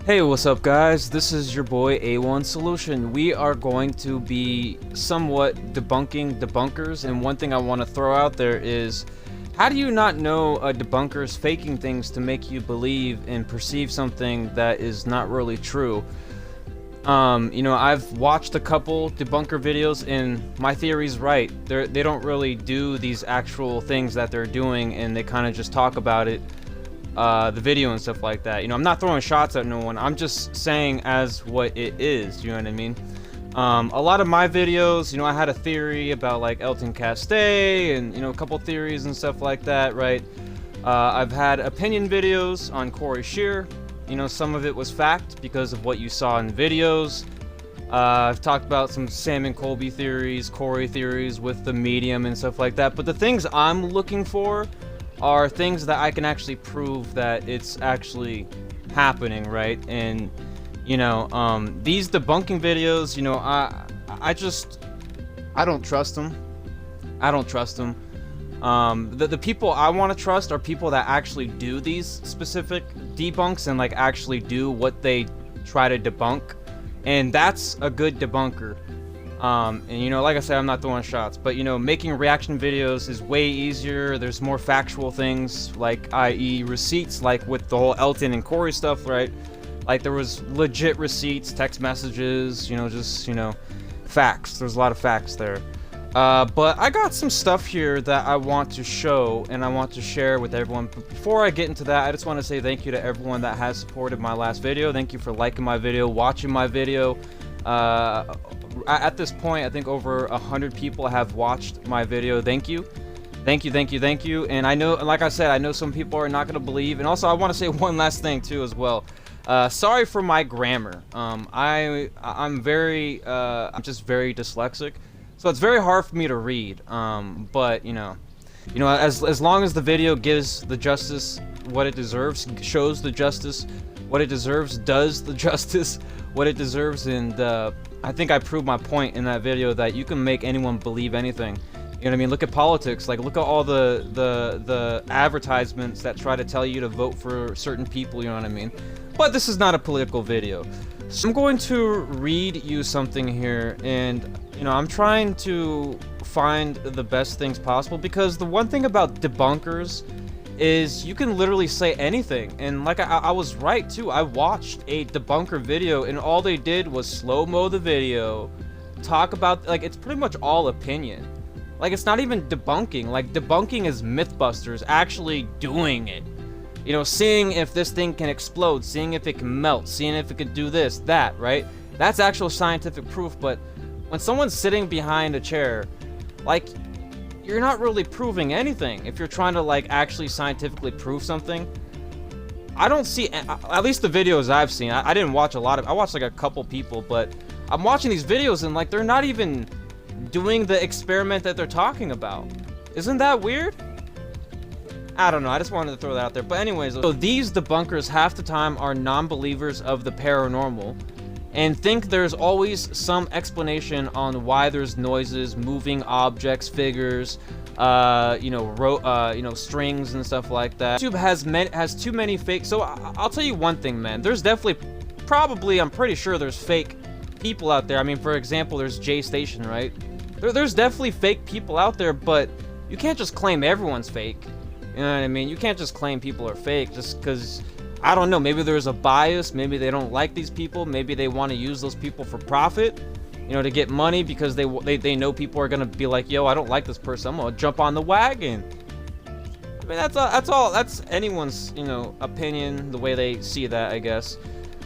Hey, what's up guys? This is your boy A1 Solution. We are going to be somewhat debunking debunkers, and one thing I want to throw out there is, how do you not know a debunker is faking things to make you believe and perceive something that is not really true? I've watched a couple debunker videos and my theory's right. They don't really do these actual things that they're doing, and they kind of just talk about it, the video and stuff like that. I'm not throwing shots at no one. I'm just saying as what it is, you know what I mean? A lot of my videos, I had a theory about like Elton Castay and, a couple theories and stuff like that, right? I've had opinion videos on Corey Shear. Some of it was fact because of what you saw in videos. I've talked about some Sam and Colby theories, Corey theories with the medium and stuff like that. But the things I'm looking for are things that I can actually prove that it's actually happening, right? And these debunking videos, I don't trust them. I don't trust them. The people I want to trust are people that actually do these specific debunks and like actually do what they try to debunk, and that's a good debunker. Like I said, I'm not throwing shots, but making reaction videos is way easier. There's more factual things, like i.e. receipts, like with the whole Elton and Corey stuff, right? Like there was legit receipts, text messages, facts. There's a lot of facts there. But I got some stuff here that I want to show and I want to share with everyone. But before I get into that, I just want to say thank you to everyone that has supported my last video. Thank you for liking my video, watching my video. At this point, I think over 100 people have watched my video. Thank you. Thank you. And I know, like I said, I know some people are not going to believe. And also, I want to say one last thing, too, as well. Sorry for my grammar. I'm just very dyslexic. So it's very hard for me to read. But, as long as the video gives the justice what it deserves, shows the justice what it deserves, does the justice what it deserves, and I think I proved my point in that video that you can make anyone believe anything. You know what I mean? Look at politics. Like, look at all the advertisements that try to tell you to vote for certain people. You know what I mean? But this is not a political video. So I'm going to read you something here, and I'm trying to find the best things possible, because the one thing about debunkers is you can literally say anything. And like I was right too. I watched a debunker video and all they did was slow-mo the video, talk about, like, it's pretty much all opinion. Like, it's not even debunking. Like, debunking is Mythbusters actually doing it. Seeing if this thing can explode, seeing if it can melt, seeing if it can do this, that, right? That's actual scientific proof. But when someone's sitting behind a chair, like, you're not really proving anything. If you're trying to, like, actually scientifically prove something, I don't see, at least the videos I've seen, I didn't watch a lot of, I watched like a couple people, but I'm watching these videos and like they're not even doing the experiment that they're talking about. Isn't that weird? I don't know, I just wanted to throw that out there. But anyways, so these debunkers half the time are non-believers of the paranormal and think there's always some explanation on why there's noises, moving objects, figures, strings and stuff like that. YouTube has too many fake. So I'll tell you one thing, man. There's definitely, probably, I'm pretty sure there's fake people out there. I mean, for example, there's J Station, right? There's definitely fake people out there, but you can't just claim everyone's fake. You know what I mean? You can't just claim people are fake just because, I don't know, maybe there's a bias, maybe they don't like these people, maybe they want to use those people for profit, to get money, because they know people are gonna be like, yo, I don't like this person, I'm gonna jump on the wagon. I mean, that's anyone's, opinion, the way they see that, I guess.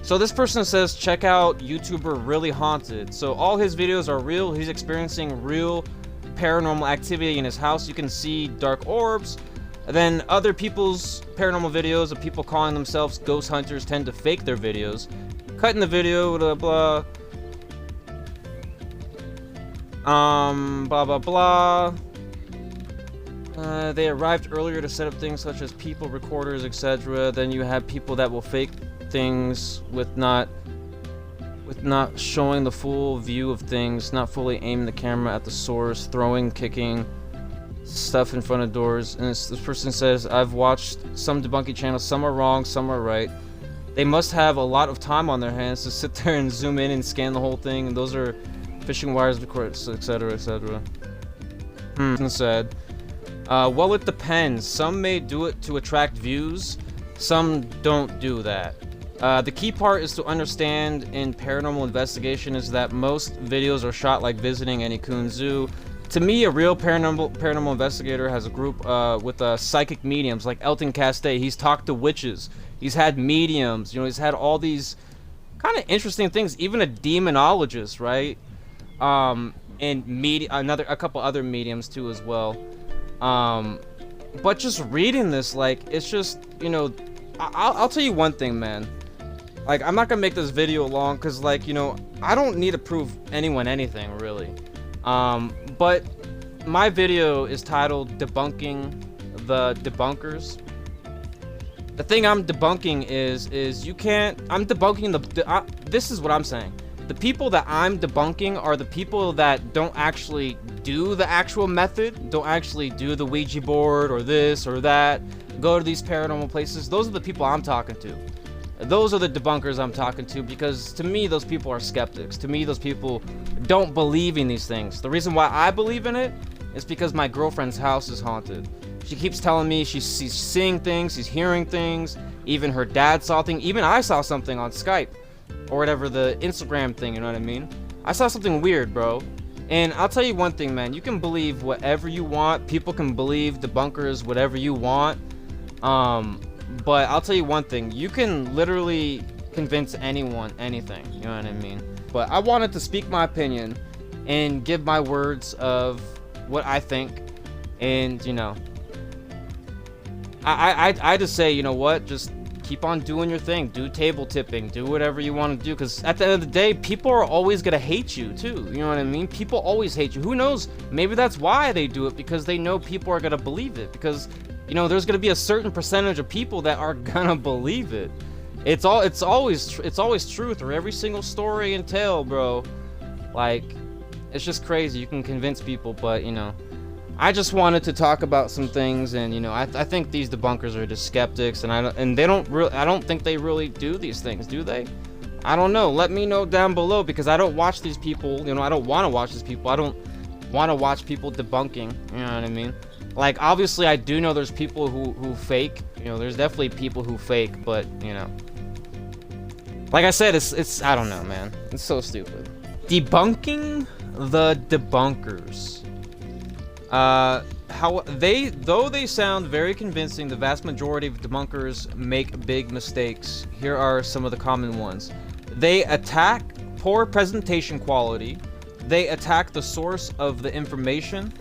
So this person says, check out YouTuber Really Haunted. So all his videos are real. He's experiencing real paranormal activity in his house. You can see dark orbs. And then other people's paranormal videos of people calling themselves ghost hunters tend to fake their videos. Cutting the video, blah, blah. Blah, blah, blah. They arrived earlier to set up things such as people, recorders, etc. Then you have people that will fake things with not showing the full view of things, not fully aiming the camera at the source, throwing, kicking stuff in front of doors. And this person says, I've watched some debunking channels, some are wrong, some are right. They must have a lot of time on their hands to sit there and zoom in and scan the whole thing, and those are fishing wires, etc, etc. Said, well, it depends. Some may do it to attract views, some don't do that. The key part is to understand in paranormal investigation is that most videos are shot like visiting any coon zoo. To me, a real paranormal investigator has a group with psychic mediums like Elton Castee. He's talked to witches. He's had mediums. You know, he's had all these kind of interesting things. Even a demonologist, right? And a couple other mediums too as well. But just reading this, like, it's just, you know, I'll tell you one thing, man. Like, I'm not gonna make this video long because, like, you know, I don't need to prove anyone anything, really. But my video is titled Debunking the Debunkers. The thing I'm debunking is you can't... I'm debunking this is what I'm saying. The people that I'm debunking are the people that don't actually do the actual method, don't actually do the Ouija board or this or that, go to these paranormal places. Those are the people I'm talking to. Those are the debunkers I'm talking to, because to me, those people are skeptics. To me, those people don't believe in these things. The reason why I believe in it is because my girlfriend's house is haunted. She keeps telling me she's seeing things, she's hearing things. Even her dad saw things. Even I saw something on Skype or whatever, the Instagram thing, you know what I mean? I saw something weird, bro. And I'll tell you one thing, man. You can believe whatever you want. People can believe debunkers, whatever you want. But I'll tell you one thing, you can literally convince anyone anything, you know what I mean? But I wanted to speak my opinion and give my words of what I think, and, you know, I just say, you know what, just keep on doing your thing, do table tipping, do whatever you want to do, because at the end of the day, people are always gonna hate you too, you know what I mean? People always hate you. Who knows, maybe that's why they do it, because they know people are gonna believe it, because, you know, there's gonna be a certain percentage of people that are gonna believe it. It's always true through every single story and tale, bro. Like, it's just crazy. You can convince people, but, you know, I just wanted to talk about some things, and, you know, I think these debunkers are just skeptics, and I don't think they really do these things, do they? I don't know. Let me know down below, because I don't watch these people. You know, I don't want to watch these people. I don't want to watch people debunking. You know what I mean? Like, obviously, I do know there's people who fake. You know, there's definitely people who fake, but, you know, like I said, it's I don't know, man. It's so stupid. Debunking the debunkers. Though they sound very convincing, the vast majority of debunkers make big mistakes. Here are some of the common ones. They attack poor presentation quality. They attack the source of the information.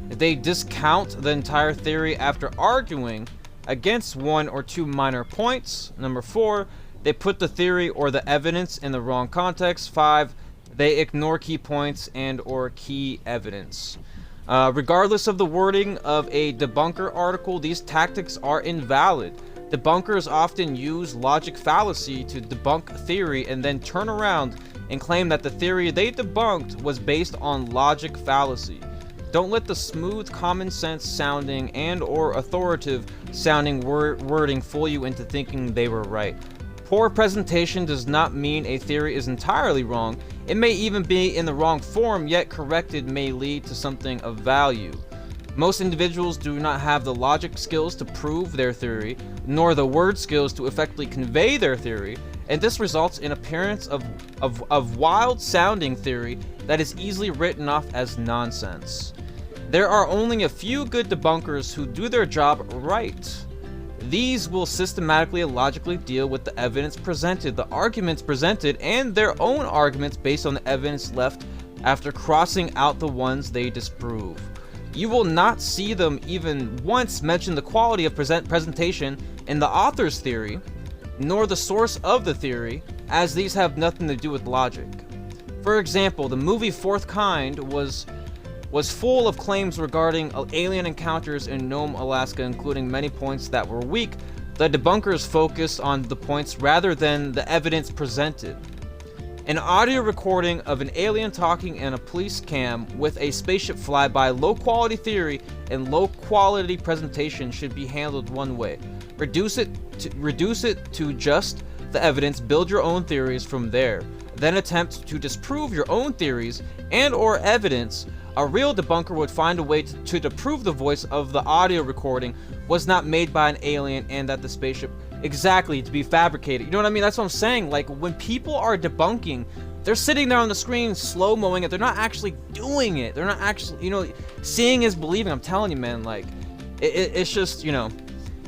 They discount the entire theory after arguing against one or two minor points. Number 4, they put the theory or the evidence in the wrong context. 5, they ignore key points and or key evidence. Regardless of the wording of a debunker article, these tactics are invalid. Debunkers often use logic fallacy to debunk theory and then turn around and claim that the theory they debunked was based on logic fallacy. Don't let the smooth, common sense sounding and or authoritative sounding wording fool you into thinking they were right. Poor presentation does not mean a theory is entirely wrong. It may even be in the wrong form, yet corrected may lead to something of value. Most individuals do not have the logic skills to prove their theory, nor the word skills to effectively convey their theory, and this results in appearance of wild-sounding theory that is easily written off as nonsense. There are only a few good debunkers who do their job right. These will systematically and logically deal with the evidence presented, the arguments presented, and their own arguments based on the evidence left after crossing out the ones they disprove. You will not see them even once mention the quality of presentation in the author's theory, nor the source of the theory, as these have nothing to do with logic. For example, the movie Fourth Kind was full of claims regarding alien encounters in Nome, Alaska, including many points that were weak. The debunkers focused on the points rather than the evidence presented. An audio recording of an alien talking in a police cam with a spaceship flyby, low quality theory and low quality presentation should be handled one way. Reduce it to just the evidence, build your own theories from there, then attempt to disprove your own theories and or evidence. A real debunker would find a way to disprove the voice of the audio recording was not made by an alien and that the spaceship exactly to be fabricated. You know what I mean? That's what I'm saying. Like, when people are debunking, they're sitting there on the screen slow-moing it. They're not actually doing it. They're not actually, you know, seeing is believing. I'm telling you, man. Like, it's just, you know.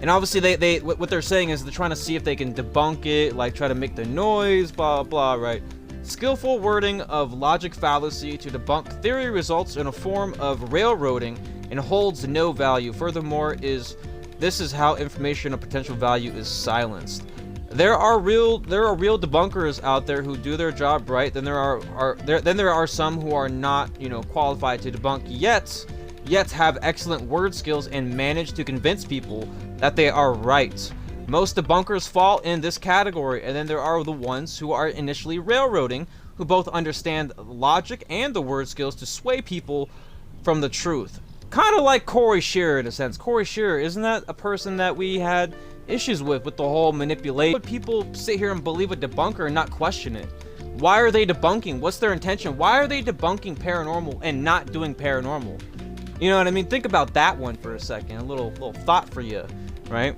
And obviously, they what they're saying is they're trying to see if they can debunk it, like try to make the noise, blah, blah, right? Skillful wording of logic fallacy to debunk theory results in a form of railroading and holds no value. Furthermore, this is how information of potential value is silenced. There are real debunkers out there who do their job right. Then there are some who are not, you know, qualified to debunk yet have excellent word skills and manage to convince people that they are right. Most debunkers fall in this category, and then there are the ones who are initially railroading, who both understand logic and the word skills to sway people from the truth. Kind of like Corey Scherer in a sense. Corey Scherer, isn't that a person that we had issues with the whole manipulation? But people sit here and believe a debunker and not question it. Why are they debunking? What's their intention? Why are they debunking paranormal and not doing paranormal? You know what I mean? Think about that one for a second. A little thought for you, right?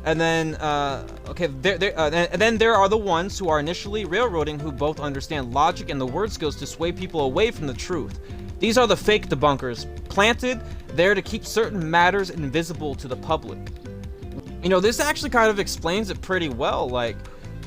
And then, and then there are the ones who are initially railroading, who both understand logic and the word skills to sway people away from the truth. These are the fake debunkers, planted there to keep certain matters invisible to the public. You know, this actually kind of explains it pretty well. Like,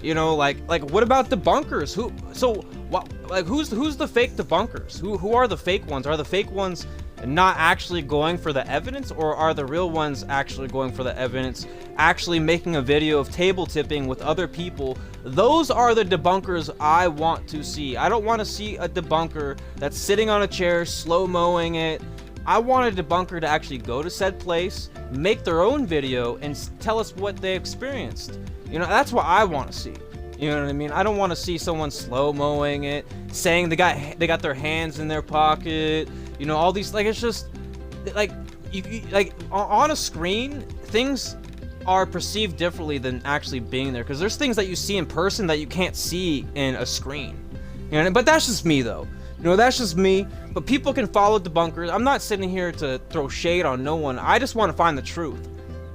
you know, like what about debunkers? Who's the fake debunkers? Who are the fake ones? Are the fake ones not actually going for the evidence, or are the real ones actually going for the evidence, actually making a video of table tipping with other people? Those are the debunkers I want to see. I don't want to see a debunker that's sitting on a chair slow-moing it. I want a debunker to actually go to said place, make their own video, and tell us what they experienced. You know, that's what I want to see. You know what I mean? I don't want to see someone slow-moing it, saying they got their hands in their pocket. You know, all these, like, it's just like like on a screen, things are perceived differently than actually being there, because there's things that you see in person that you can't see in a screen. You know, but that's just me though. You know, that's just me. But people can follow debunkers. I'm not sitting here to throw shade on no one. I just want to find the truth,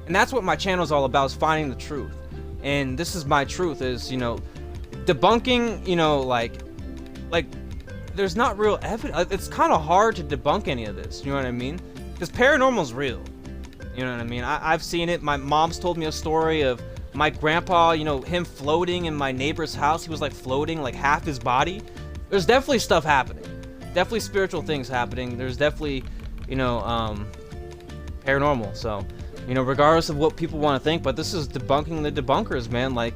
and that's what my channel is all about, is finding the truth. And this is my truth, is, you know, debunking, you know, like there's not real evidence. It's kind of hard to debunk any of this, you know what I mean? Because paranormal's real, you know what I mean? I've seen it. My mom's told me a story of my grandpa, you know, him floating in my neighbor's house. He was like floating, like half his body. There's definitely stuff happening, definitely spiritual things happening. There's definitely, you know, paranormal. So, you know, regardless of what people want to think, but this is debunking the debunkers, man. Like,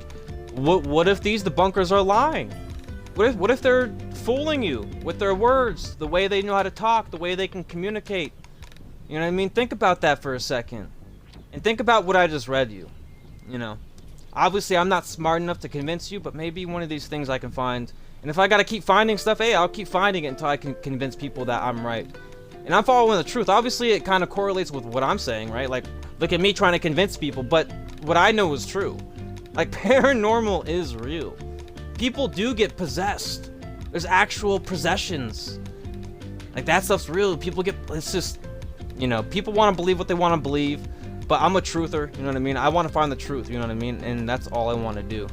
what if these debunkers are lying? What if they're fooling you with their words, the way they know how to talk, the way they can communicate? You know what I mean? Think about that for a second, and think about what I just read you. You know, obviously I'm not smart enough to convince you, but maybe one of these things I can find. And if I gotta keep finding stuff, hey, I'll keep finding it until I can convince people that I'm right. And I'm following the truth. Obviously, it kind of correlates with what I'm saying, right? Like, look at me trying to convince people, but what I know is true. Like, paranormal is real. People do get possessed. There's actual possessions. Like, that stuff's real. People get, it's just, you know, people want to believe what they want to believe, but I'm a truther, you know what I mean? I want to find the truth, you know what I mean? And that's all I want to do.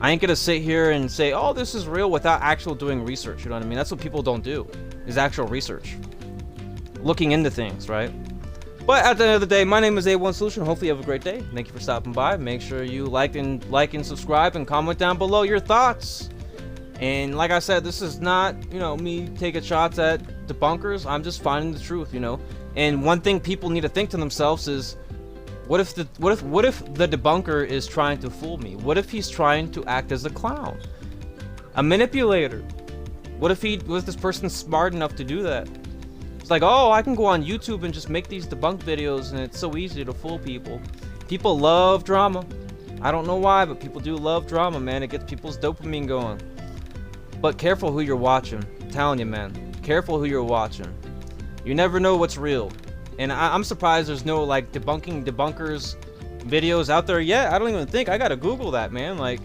I ain't gonna sit here and say, oh, this is real, without actual doing research, you know what I mean? That's what people don't do, is actual research. Looking into things, right? But at the end of the day, my name is A1 Solution. Hopefully you have a great day. Thank you for stopping by. Make sure you like and subscribe, and comment down below your thoughts. And like I said, this is not, you know, me taking shots at debunkers. I'm just finding the truth, you know. And one thing people need to think to themselves is, what if the debunker is trying to fool me? What if he's trying to act as a clown, a manipulator? What if this person's smart enough to do that? It's like, oh, I can go on YouTube and just make these debunk videos, and it's so easy to fool people. People love drama. I don't know why, but people do love drama, man. It gets people's dopamine going. But careful who you're watching. I'm telling you, man. Careful who you're watching. You never know what's real. And I'm surprised there's no, like, debunkers videos out there yet. I don't even think. I gotta Google that, man. Like,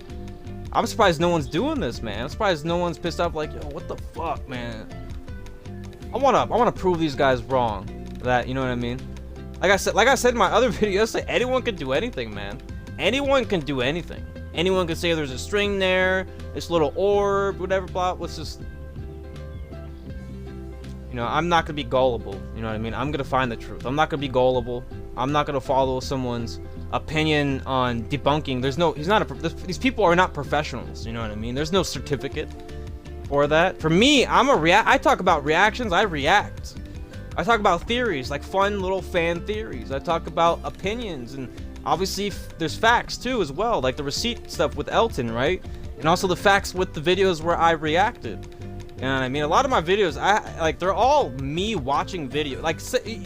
I'm surprised no one's doing this, man. I'm surprised no one's pissed off like, yo, what the fuck, man. I wanna prove these guys wrong. That, you know what I mean? Like I said in my other videos, like, anyone can do anything, man. Anyone can do anything. Anyone can say there's a string there, this little orb, whatever, blah. Let's just, you know, I'm not gonna be gullible. You know what I mean? I'm gonna find the truth. I'm not gonna be gullible. I'm not gonna follow someone's opinion on debunking. There's no, these people are not professionals. You know what I mean? There's no certificate for that. For me, I talk about reactions. I react. I talk about theories, like fun little fan theories. I talk about opinions, and obviously there's facts too as well, like the receipt stuff with Elton, right? And also the facts with the videos where I reacted. You know what I mean? A lot of my videos, they're all me watching video. Like,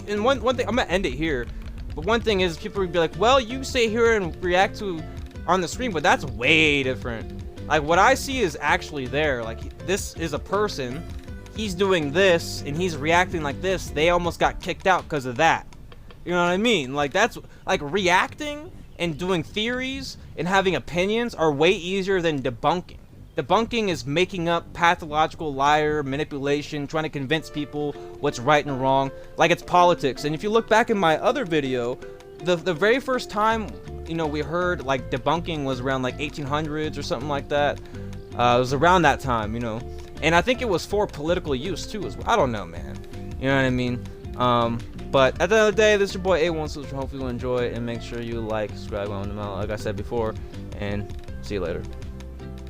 and one thing, I'm gonna end it here. But one thing is, people would be like, well, you stay here and react to on the screen, but that's way different. Like, what I see is actually there. Like, this is a person, he's doing this, and he's reacting like this. They almost got kicked out because of that. You know what I mean? Like, that's, like, reacting and doing theories and having opinions are way easier than debunking. Debunking is making up pathological liar, manipulation, trying to convince people what's right and wrong, like it's politics. And if you look back in my other video, the very first time, you know, we heard like debunking was around like 1800s or something like that. It was around that time, you know, and I think it was for political use too as well. I don't know, man. You know what I mean? But at the end of the day, this is your boy A1, so hopefully you'll enjoy it, and make sure you like, subscribe, on the like I said before, and see you later.